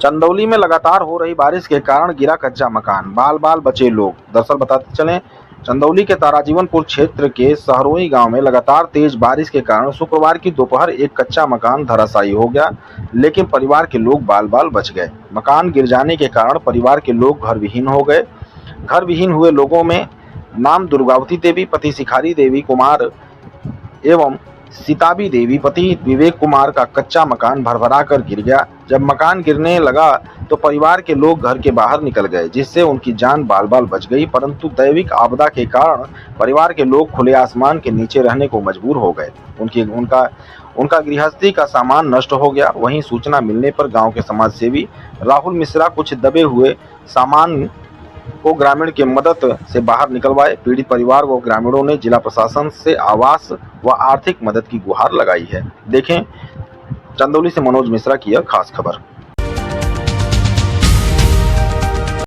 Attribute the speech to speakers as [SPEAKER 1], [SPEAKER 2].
[SPEAKER 1] चंदौली में लगातार हो रही बारिश के कारण गिरा कच्चा मकान, बाल बाल बचे लोग। दरअसल बताते चलें, चंदौली के ताराजीवनपुर क्षेत्र के सहरोई गांव में लगातार तेज बारिश के कारण शुक्रवार की दोपहर एक कच्चा मकान धराशायी हो गया, लेकिन परिवार के लोग बाल बाल बच गए। मकान गिर जाने के कारण परिवार के लोग घर विहीन हो गए। घर विहीन हुए लोगों में नाम दुर्गावती देवी, पति शिखारी देवी कुमार एवं सीताबी देवी पति विवेक कुमार का कच्चा मकान भरभरा कर गिर गया। जब मकान गिरने लगा तो परिवार के लोग घर के बाहर निकल गए, जिससे उनकी जान बाल बाल बच गई। परंतु दैविक आपदा के कारण परिवार के लोग खुले आसमान के नीचे रहने को मजबूर हो गए। उनका गृहस्थी का सामान नष्ट हो गया। वहीं सूचना मिलने पर गांव के समाज सेवी राहुल मिश्रा कुछ दबे हुए सामान को ग्रामीण की मदद से बाहर निकलवाए। पीड़ित परिवार व ग्रामीणों ने जिला प्रशासन से आवास व आर्थिक मदद की गुहार लगाई है। देखें चंदौली से मनोज मिश्रा की यह खास खबर।